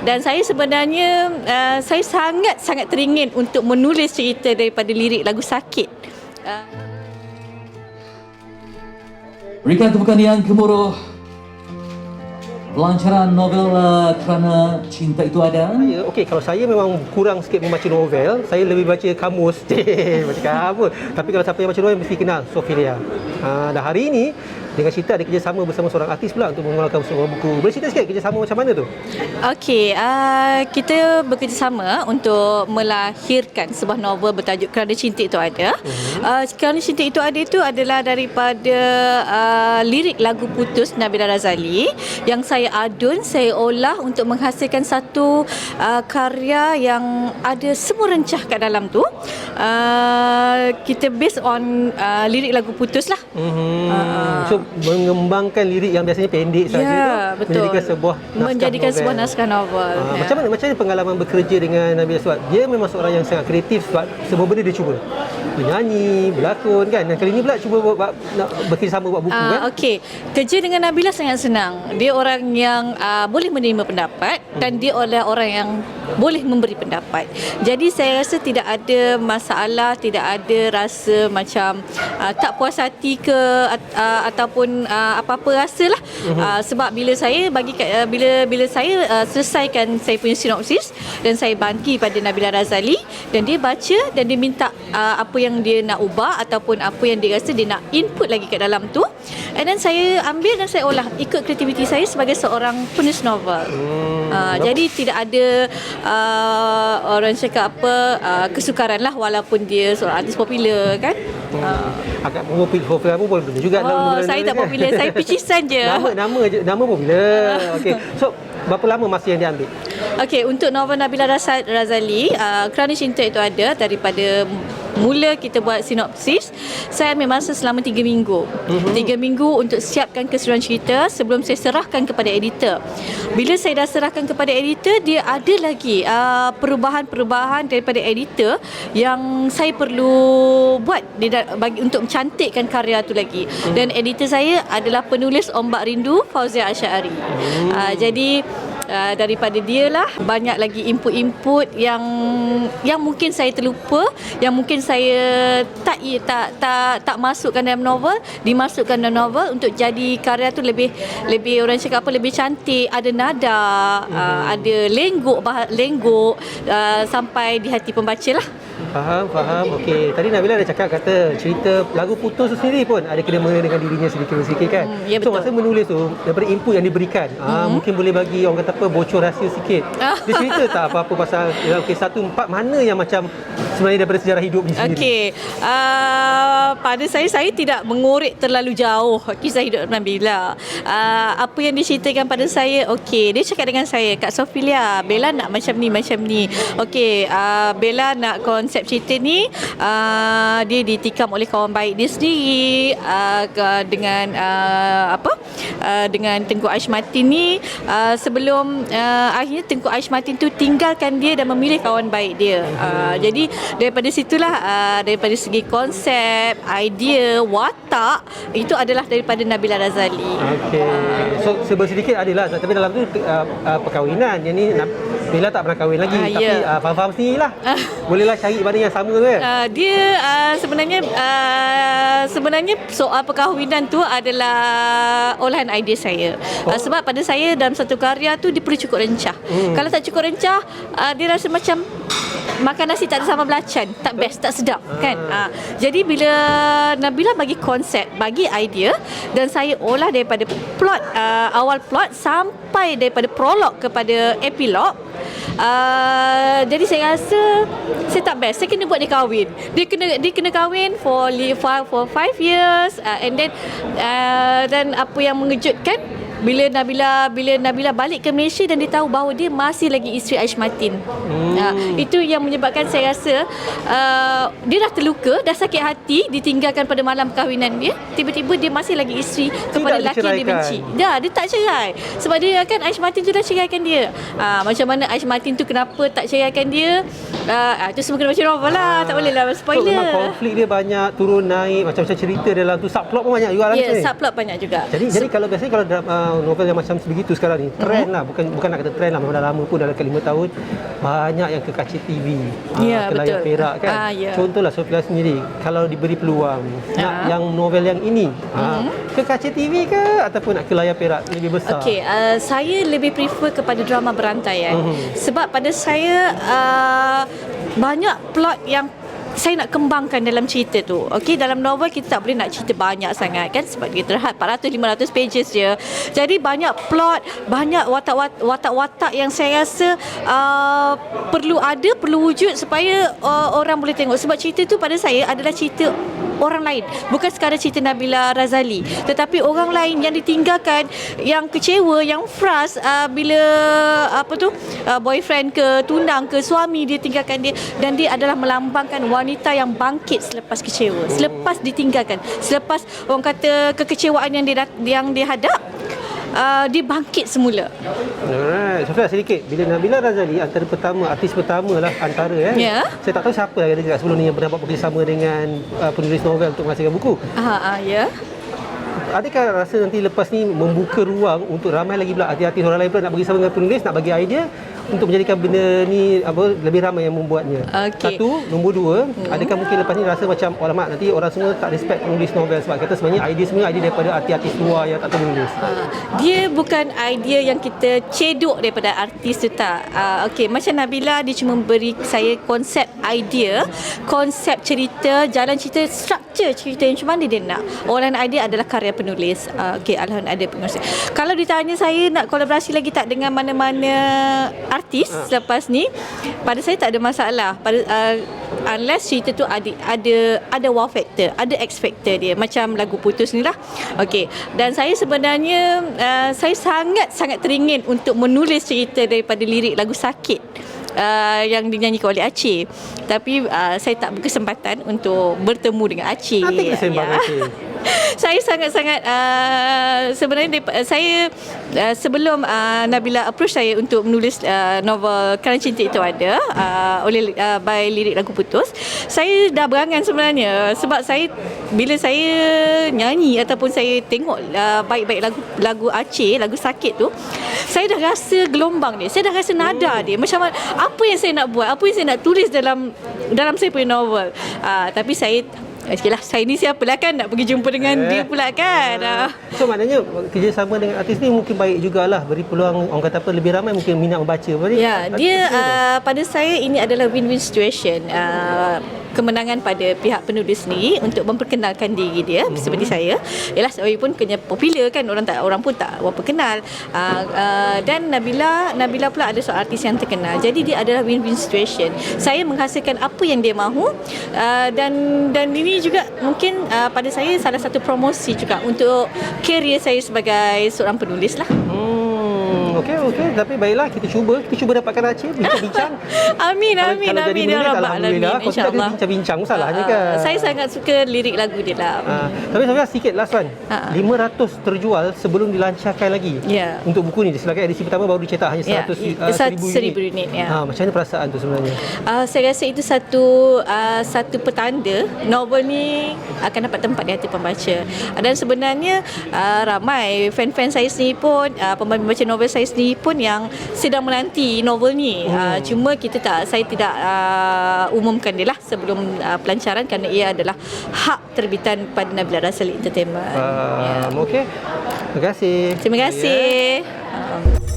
Dan saya sebenarnya saya sangat teringin untuk menulis cerita daripada lirik lagu Sakit. Berikan tepukan yang gemuruh pelancaran novel Kerana Cinta Itu Ada. Okey, kalau saya memang kurang sikit membaca novel, saya lebih baca kamus. Baca kamus. Tapi kalau siapa yang baca novel mesti kenal Sophilia. Dan hari ini dengan cerita ada kerjasama bersama seorang artis pula untuk mengeluarkan sebuah buku. Boleh cerita sikit kerjasama macam mana tu? Okey, kita bekerjasama untuk melahirkan sebuah novel bertajuk Kerana Cinta Itu Ada. Kerana Cinta Itu Ada itu adalah daripada lirik lagu Putus Nabila Razali yang saya adun, saya olah untuk menghasilkan satu karya yang ada semua rencah kat dalam tu. Kita based on lirik lagu Putus lah. So mengembangkan lirik yang biasanya pendek saja tu menjadikan sebuah naskah novel. Macam mana pengalaman bekerja dengan Nabila sebab dia memang seorang yang sangat kreatif sebab semua benda dia cuba. Menyanyi, berlakon kan. Dan kali ni pula cuba nak bekerjasama buat buku kan. Okey, kerja dengan Nabila sangat senang. Dia orang yang boleh menerima pendapat dan dia adalah orang yang boleh memberi pendapat. Jadi saya rasa tidak ada masalah, tidak ada rasa macam tak puas hati ke ataupun apa-apa rasalah. Sebab bila saya bila saya selesaikan saya punya sinopsis dan saya bagi pada Nabila Razali dan dia baca dan dia minta apa yang dia nak ubah ataupun apa yang dia rasa dia nak input lagi kat dalam tu, and then saya ambil dan saya olah ikut kreativiti saya sebagai seorang penulis novel. Jadi tidak ada orang cakap apa kesukaran lah walaupun dia seorang artis popular kan. Agak popular pun boleh juga. Saya tak popular, saya picisan je. Nama popular. Okey. So berapa lama masa yang dia ambil? Okey, untuk novel Nabila Razali, Kerana Cinta Itu Ada, daripada mula kita buat sinopsis, saya ambil masa selama 3 minggu. 3 minggu untuk siapkan keseluruhan cerita sebelum saya serahkan kepada editor. Bila saya dah serahkan kepada editor, dia ada lagi perubahan-perubahan daripada editor yang saya perlu buat bagi untuk mencantikkan karya tu lagi. Dan editor saya adalah penulis Ombak Rindu, Fauzia Asy'ari. Jadi daripada dia lah banyak lagi input-input yang mungkin saya terlupa, yang mungkin saya tak masukkan dalam novel, dimasukkan dalam novel untuk jadi karya tu lebih orang cakap apa, lebih cantik, ada nada, ada lenggok sampai di hati pembaca lah. Faham. Okey, tadi Nabila dah cakap kata cerita lagu Putus tu sendiri pun ada kena-mengena dengan dirinya sedikit-sedikit kan. Ya, so betul. masa menulis tu daripada input yang diberikan, mungkin boleh bagi orang kata apa bocor rahsia sikit. Dia cerita tak apa-apa pasal kisah tu mana yang macam sebenarnya daripada sejarah hidup ni sendiri? Okey, pada saya tidak mengorek terlalu jauh kisah hidup Nabila. Apa yang diceritakan pada saya, okey, dia cakap dengan saya, Kak Sophilia, Bella nak macam ni. Okey, Bella nak konsep cerita ni, dia ditikam oleh kawan baik dia sendiri dengan dengan Tengku Aish Matin ni, sebelum akhirnya Tengku Aish Matin tu tinggalkan dia dan memilih kawan baik dia. Jadi daripada situlah, daripada segi konsep, idea, watak, itu adalah daripada Nabila Razali. Okey. So sedikit adalah, tapi dalam tu perkahwinan. Yang ni Bella tak pernah kahwin lagi, tapi faham sendiri lah. Bolehlah cari mana yang sama tu kan. Dia sebenarnya soal perkahwinan tu adalah olahan idea saya. Sebab pada saya dalam satu karya tu dia perlu cukup rencah. Kalau tak cukup rencah, dia rasa macam makan nasi tak ada sambal belacan, tak best, tak sedap kan. Jadi bila Nabila bagi konsep, bagi idea, dan saya olah daripada plot, awal plot sampai daripada prolog kepada epilog, jadi saya rasa saya tak best. Saya kena buat dia kahwin. Dia kena kahwin for 5 years, and then dan apa yang mengejutkan, bila Nabila balik ke Malaysia dan dia tahu bahawa dia masih lagi isteri Aish Matin. Itu yang menyebabkan saya rasa dia dah terluka, dah sakit hati ditinggalkan pada malam perkahwinan dia. Tiba-tiba dia masih lagi isteri kepada lelaki yang dia benci. Dia tak cerai. Sebab dia kan Aish Matin tu dah ceraikan dia. Macam mana Aish Matin tu kenapa tak ceraikan dia? Itu semua kena baca novel lah. Tak boleh lah spoiler. So, memang konflik dia banyak turun naik, macam-macam cerita dalam tu. Subplot pun banyak juga lah. Ya, subplot banyak juga. Jadi kalau biasanya kalau novel yang macam sebegitu sekarang ni. Trend lah, bukan nak kata trend lah, memang dah lama pun, dah dekat 5 tahun. Banyak yang ke kaca TV, ke layar perak kan. Contohlah Sofia sendiri, kalau diberi peluang nak yang novel yang ini, ke kaca TV ke ataupun nak ke layar perak lebih besar? Okey, saya lebih prefer kepada drama berantai sebab pada saya banyak plot yang saya nak kembangkan dalam cerita tu. Okey, dalam novel kita tak boleh nak cerita banyak sangat kan, sebab dia terhad 400-500 pages je. Jadi banyak plot, banyak watak-watak yang saya rasa perlu wujud supaya orang boleh tengok. Sebab cerita tu pada saya adalah cerita orang lain, bukan sekadar cerita Nabila Razali, tetapi orang lain yang ditinggalkan, yang kecewa, yang frust bila boyfriend ke tunang ke suami dia tinggalkan dia, dan dia adalah melambangkan wanita yang bangkit selepas kecewa, selepas ditinggalkan, selepas orang kata kekecewaan yang dia hadap, dia bangkit semula. Alright, Sofia sedikit. Bila Nabila Razali artis pertama lah antara saya tak tahu siapa yang ada sebelum ni yang pernah buat bekerjasama dengan penulis novel untuk menghasilkan buku. Adakah rasa nanti lepas ni membuka ruang untuk ramai lagi pula artis-artis orang lain pula nak bekerjasama dengan penulis, nak bagi idea untuk menjadikan benda ni lebih ramai yang membuatnya? Satu, nombor dua, adakah mungkin lepas ni rasa macam alamak nanti orang semua tak respect penulis novel sebab kata sebenarnya idea daripada artis-artis luar yang tak tahu menulis? Dia bukan idea yang kita cedok daripada artis tu, tak. Okey, macam Nabila, dia cuma beri saya konsep idea, konsep cerita, jalan cerita, struktur cerita yang macam mana dia nak. Olahan idea adalah karya penulis. Okey, olahan idea penulis. Kalau ditanya saya nak kolaborasi lagi tak dengan mana-mana artis selepas ni, pada saya tak ada masalah. Unless cerita tu ada wow factor, ada X factor dia, macam lagu Putus ni lah. Okey, dan saya sebenarnya saya sangat teringin untuk menulis cerita daripada lirik lagu Sakit yang dinyanyikan oleh Aceh, tapi saya tak berkesempatan untuk bertemu dengan Aceh. Nanti kita sembang Aceh. Saya sangat-sangat sebenarnya saya sebelum Nabila approach saya untuk menulis novel Kerana Cinta Itu Ada oleh by lirik lagu Putus, saya dah berangan sebenarnya, sebab bila saya nyanyi ataupun saya tengok baik-baik lagu Aceh, lagu Sakit tu, saya dah rasa gelombang dia, saya dah rasa nada dia, macam apa yang saya nak buat, apa yang saya nak tulis dalam saya punya novel. Tapi saya ni siapalah kan nak pergi jumpa dengan dia pula kan. So maknanya kerjasama dengan artis ni mungkin baik jugalah, beri peluang orang kata apa, lebih ramai mungkin minat membaca. Dia pada saya ini adalah win-win situation. Kemenangan pada pihak penulis ni untuk memperkenalkan diri dia seperti saya. Yalah, saya pun kena popular kan, orang pun tak berapa kenal. Dan Nabila pula ada seorang artis yang terkenal. Jadi dia adalah win-win situation. Saya menghasilkan apa yang dia mahu, dan ini juga mungkin pada saya salah satu promosi juga untuk kerjaya saya sebagai seorang penulis lah. Okey, tapi baiklah, kita cuba dapatkan Aceh, bincang. Amin ya rabbal alamin, insya-Allah. Bincang masalahnya kan. Saya sangat suka lirik lagu dia lah. Tapi Sofia, sikit last one. 500 terjual sebelum dilancarkan lagi. Untuk buku ni, silakan edisi pertama baru dicetak hanya 100,000 unit. Macam mana perasaan tu sebenarnya? Saya rasa itu satu petanda novel ni akan dapat tempat di hati pembaca. Dan sebenarnya ramai fan-fan saya sendiri pun, pembaca novel saya sendiri pun yang sedang menanti novel ni. Cuma saya tidak umumkan dia lah sebelum pelancaran, kerana ia adalah hak terbitan pada Nabila Razali Entertainment. Okey. Terima kasih. Terima kasih.